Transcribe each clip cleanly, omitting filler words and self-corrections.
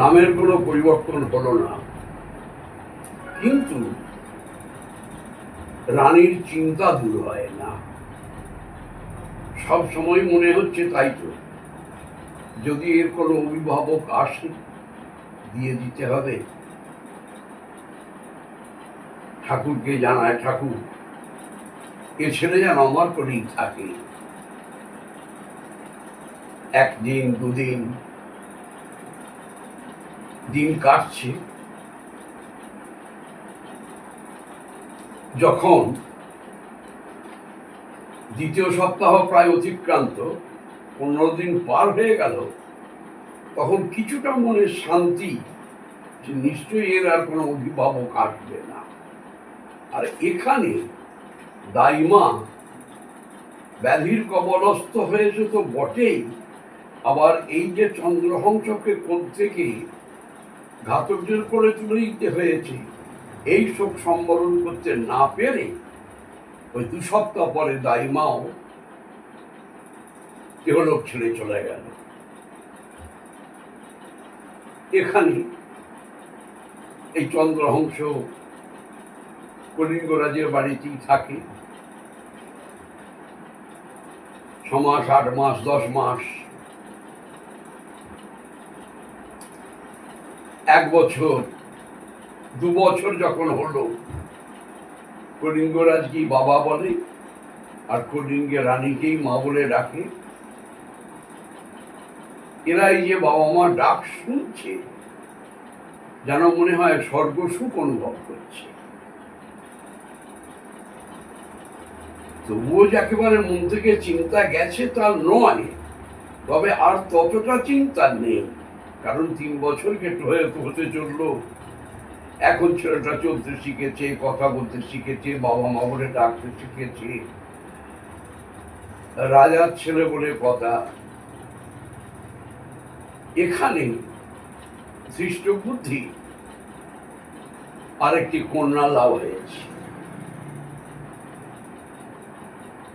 নামের কোনো পরিবর্তন হলো না, কিন্তু রানীর চিন্তা দূর হয় না। সব সময় মনে হচ্ছে তাই তো, যদি এর কোনো অভিভাবক আসে দিয়ে দিতে হবে। ঠাকুরকে জানায়, ঠাকুর এ ছেলে যেন আমার করেই থাকে। একদিন দুদিন দিন কাটছে, যখন দ্বিতীয় সপ্তাহ প্রায় অতিক্রান্ত, 15 দিন পার হয়ে গেল, তখন কিছুটা মনে শান্তি যে নিশ্চয়ই এর আর কোনো অভিভাবক আসবে না। আর এখানে দাইমা ব্যাধির কবলস্থ হয়েছে তো বটেই, আবার এই যে চন্দ্রহংসকে কোন থেকে ঘাতকদের করে তুলে দিতে হয়েছে, এই শোক সম্বরণ করতে না পেরে ওই 2 সপ্তাহ পরে দাইমাও ইহলোক ছেড়ে চলে গেল। এখানে এই চন্দ্রহংস কলিঙ্গরাজের বাড়িতেই থাকে 6 মাস, 8 মাস, 10 মাস, 1 বছর, 2 বছর যখন হলো, কলিঙ্গরাজকেই বাবা বলে আর কলিঙ্গের রানীকেই মা বলে ডাকে। এরা এই যে বাবা মা ডাক শুনছে, যেন মনে হয় স্বর্গ সুখ অনুভব করছে। তবুও যে একেবারে মন থেকে চিন্তা গেছে তা নয়, তবে আর ততটা চিন্তা নেই, কারণ 3 বছর কেটে হতে চললো। এখন ছেলেটা চলতে শিখেছে, কথা বলতে শিখেছে, বাবা মা বলে ডাকতে শিখেছে, রাজার ছেলে বলে কথা। এখানে সৃষ্ট বুদ্ধি আরেকটি কন্যা লাভ হয়েছে।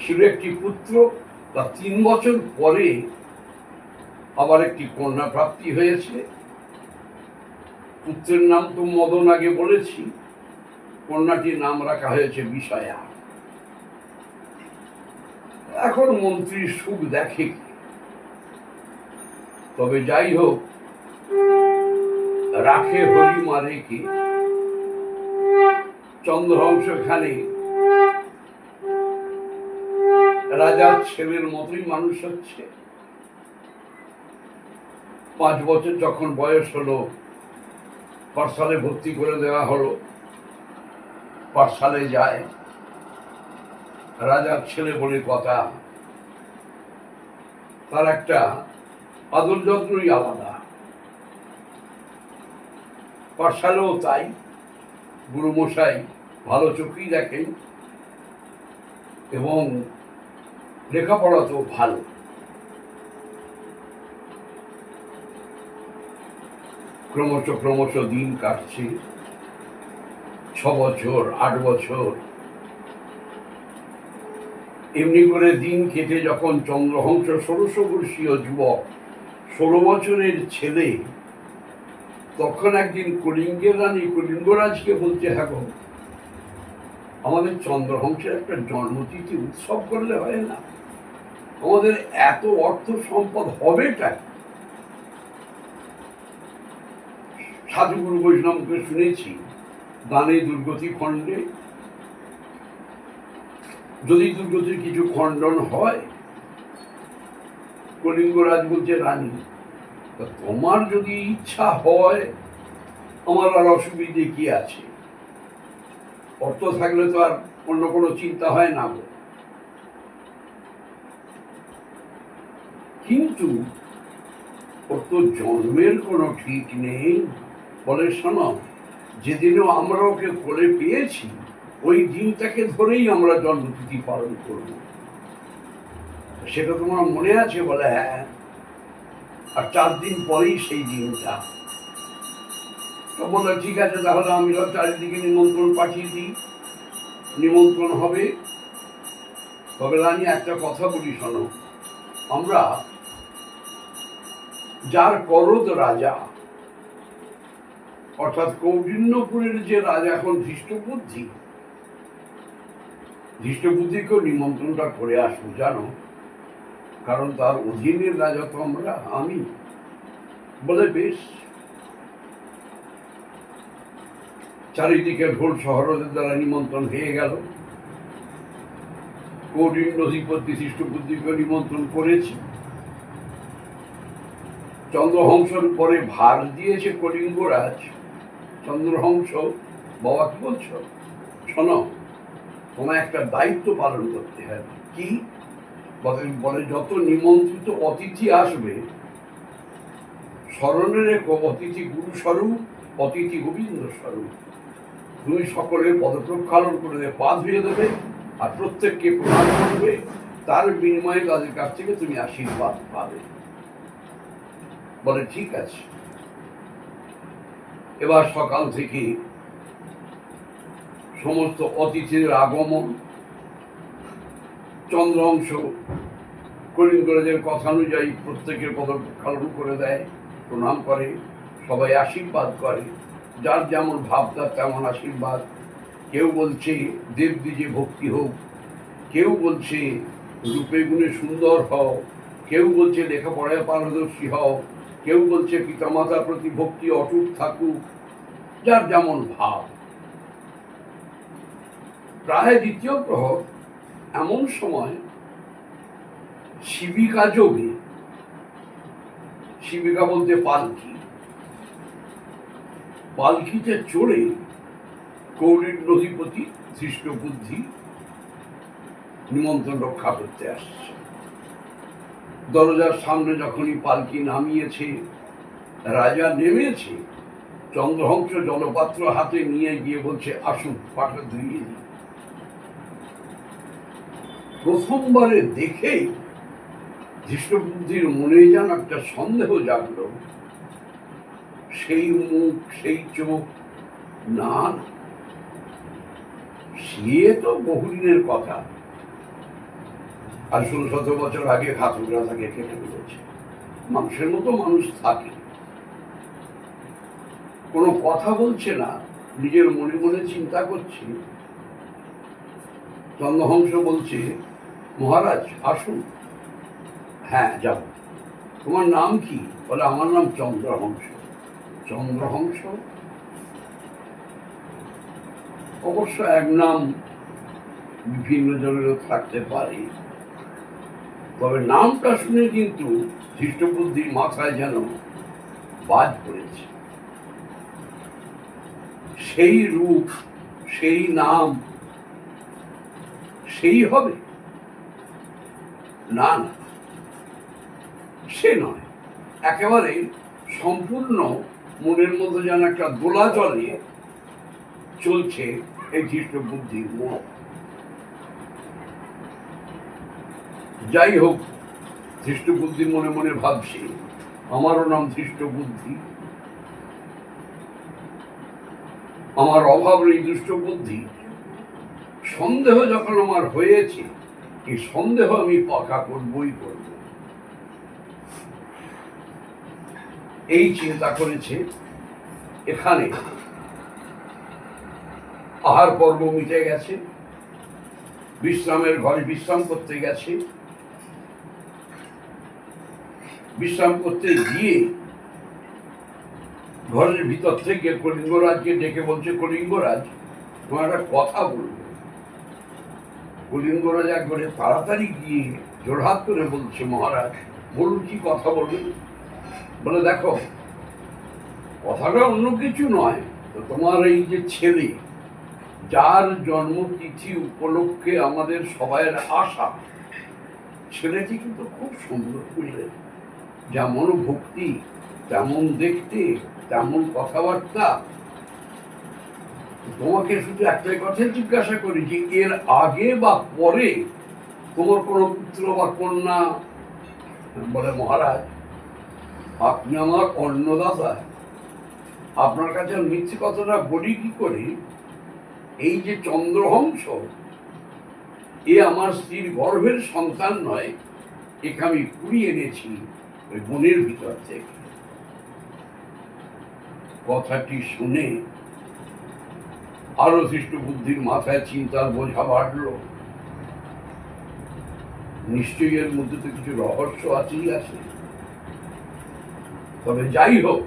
ছিল একটি পুত্র, তার 3 বছর পরে আবার একটি কন্যা প্রাপ্তি হয়েছে। পুত্রের নাম তো মদন আগে বলেছি, কন্যাটির নাম রাখা হয়েছে বিষয়া। এখন মন্ত্রীর সুখ দেখে, তবে যাই হোক, রাখে হরি মারে কি। চন্দ্রহংস খানে রাজার ছেলের মতোই মানুষ হচ্ছে। 5 বছর যখন বয়স হলো, পাঠশালায় ভর্তি করে দেওয়া হলো। পাঠশালায় যায়, রাজার ছেলে বলে কথা, তার একটা আদর যত্নই আলাদা। পাঠশালাও তাই, গুরুমশাই ভালো চোখেই দেখেন এবং লেখাপড়া তো ভালো। ক্রমশ দিন কাটছে, 6 বছর, 8 বছর, এমনি করে দিন কেটে যখন চন্দ্রহংস 16 বর্ষীয় যুবক, 16 বছরের ছেলে, তখন একদিন কলিঙ্গের রানী কলিঙ্গরাজকে বলছে, হ্যাঁ গো, আমাদের চন্দ্রহংসের একটা জন্মতিথি উৎসব করলে হয় না? আমাদের এত অর্থ সম্পদ হবেটা। সাধুগুরু বৈষ্ণবকে শুনেছি, দানে দুর্গতি খণ্ডে, যদি দুর্গতির কিছু খণ্ডন হয়, কলিঙ্গরাজ বলছে, রানী তোমার যদি ইচ্ছা হয়, আমার আর অসুবিধে কি আছে? অর্থ থাকলে তো আর অন্য কোনো চিন্তা হয় না। কিন্তু ওর তো জন্মের কোনো ঠিক নেই। বলে, শোনো, যেদিনও আমরা ওকে কোলে পেয়েছি, ওই দিনটাকে ধরেই আমরা জন্মতিথি পালন করব। সেটা তোমার মনে আছে? বলে, হ্যাঁ। আর 4 দিন পরেই সেই দিনটা। তো বললো, ঠিক আছে, তাহলে আমি চারিদিকে নিমন্ত্রণ পাঠিয়ে দিই, নিমন্ত্রণ হবে। তবে রানী, একটা কথা বলি, শোনো, আমরা যার করদ রাজা, অর্থাৎ কৌন্ডিন্যপুরের যে রাজা এখন ধৃষ্টবুদ্ধিকেও নিমন্ত্রণটা করে আসবো জানো, কারণ তার অধীনের রাজা তো আমি। বলে বেশ। চারিদিকে ঢোল শহরদের দ্বারা নিমন্ত্রণ হয়ে গেল। কৌন্ডিন্য অধিপতি ধৃষ্টবুদ্ধিকে নিমন্ত্রণ করেছি। চন্দ্রহংসর পরে ভার দিয়েছে কলিঙ্গরাজ। চন্দ্রহংস, বাবা কি বলছো? শোনো, তোমায় একটা দায়িত্ব পালন করতে হবে। কি? বলে যত নিমন্ত্রিত অতিথি আসবে স্মরণে রেখো, অতিথি গুরু স্বরূপ, অতিথি গোবিন্দ স্বরূপ। তুমি সকলের পদপ্রক্ষালন করে দেবে, পা ধুয়ে দেবে, আর প্রত্যেককে প্রণাম করবে। তার বিনিময়ে তাদের কাছ থেকে তুমি আশীর্বাদ পাবে। বলে ঠিক আছে। এবার সকাল থেকে সমস্ত অতিথিদের আগমন। চন্দ্রহংস কলিঙ্গরাজের কথা অনুযায়ী প্রত্যেকের পদপ্রক্ষালন করে দেয়, প্রণাম করে, সবাই আশীর্বাদ করে। যার যেমন ভাব তার তেমন আশীর্বাদ। কেউ বলছে দেবদ্বিজে ভক্তি হোক, কেউ বলছে রূপে গুণে সুন্দর হও, কেউ বলছে লেখাপড়ায় পারদর্শী হও, কেউ বলছে পিতামাতার প্রতি ভক্তি অটুট থাকুক, যার যেমন ভাব। প্রায় দ্বিতীয় প্রহর, এমন সময় শিবিকা যোগে, শিবিকা বলতে পালকি, পালকিতে চড়ে কৌন্ডিন্য অধিপতি ধৃষ্টবুদ্ধি নিমন্ত্রণ রক্ষা করতে আসছে। দরজার সামনে যখনই পালকি নামিয়েছে, রাজা নেমেছে, চন্দ্রহংস জলপাত্র হাতে নিয়ে গিয়ে বলছে আসুন, পাটা ধুইয়ে দিই। প্রথমবারে দেখেই ধৃষ্টবুদ্ধির মনে যেন একটা সন্দেহ জাগল। সেই মুখ, সেই চোখ, না, সে তো বহুদিনের কথা, আর 1600 বছর আগে ঘাতকরা তাকে কেটে ফেলেছে। মানুষের মতো মানুষ থাকে, কোনো কথা বলছে না, নিজের মনে মনে চিন্তা করছে। চন্দ্রহংস বলছে মহারাজ আসুন। হ্যাঁ যাব। তোমার নাম কি? বলে আমার নাম চন্দ্রহংস। চন্দ্রহংস? অবশ্য এক নাম বিভিন্ন জনেরও থাকতে পারে, তবে নামটা শুনে কিন্তু ধৃষ্টবুদ্ধির মাথায় যেন বাজ পড়েছে। সেই রূপ, সেই নাম, সেই হবে? না না, সে নয়। একেবারে সম্পূর্ণ মনের মধ্যে যেন একটা দোলাচলে চলছে এই ধৃষ্টবুদ্ধির মন। যাই হোক, ধৃষ্টবুদ্ধি মনে মনে ভাবছে আমারও নাম ধৃষ্টবুদ্ধি, আমার অভাব নেই দুষ্টবুদ্ধি। সন্দেহ যখন আমার হয়েছে, এই সন্দেহ আমি পাকা করবই করব। এই চিন্তা করেছে। এখানে আহার পর্ব মিটে গেছে, বিশ্রামের ঘরে বিশ্রাম করতে গেছে। বিশ্রাম করতে গিয়ে ঘরের ভিতর থেকে কলিঙ্গরাজকে ডেকে বলছে কলিঙ্গরাজ, তোমার একটা কথা বলবো। কলিঙ্গরাজ একবারে তাড়াতাড়ি গিয়ে জোড়হাত করে বলছে মহারাজ বলুন, কি কথা বলবেন? বলে দেখো, কথাটা অন্য কিছু নয়, তো তোমার এই যে ছেলে, যার জন্মতিথি উপলক্ষে আমাদের সবাইয়ের আশা, ছেলেটি কিন্তু খুব সুন্দর, বুঝলেন? যেমন ভক্তি, তেমন দেখতে, তেমন কথাবার্তা। তোমাকে শুধু একটাই কথা জিজ্ঞাসা করি যে এর আগে বা পরে তোমার কোনো পুত্র বা কন্যা? বলে মহারাজ আপনি আমার অন্নদাতা, আপনার কাছে মিথ্যে কথাটা বলি কি করে? এই যে চন্দ্রহংস, এ আমার স্ত্রীর গর্ভের সন্তান নয়, একে আমি কুড়িয়ে এনেছি ওই বনের ভিতর থেকে। কথাটি শুনে আরো ধৃষ্ট বুদ্ধির মাথায় চিন্তার বোঝা বাড়ল। নিশ্চয়ই এর মধ্যে তো কিছু রহস্য আছেই আছে। তবে যাই হোক,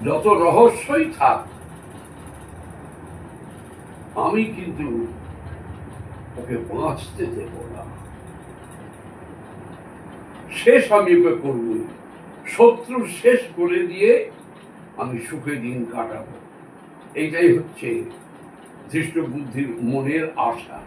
যত রহস্যই থাক, আমি কিন্তু ওকে বাঁচতে দেব না। শেষ আমি ওকে করবই, শত্রু শেষ করে দিয়ে আমি সুখে দিন কাটাবো। এইটাই হচ্ছে ধৃষ্ট বুদ্ধির মনের আশা।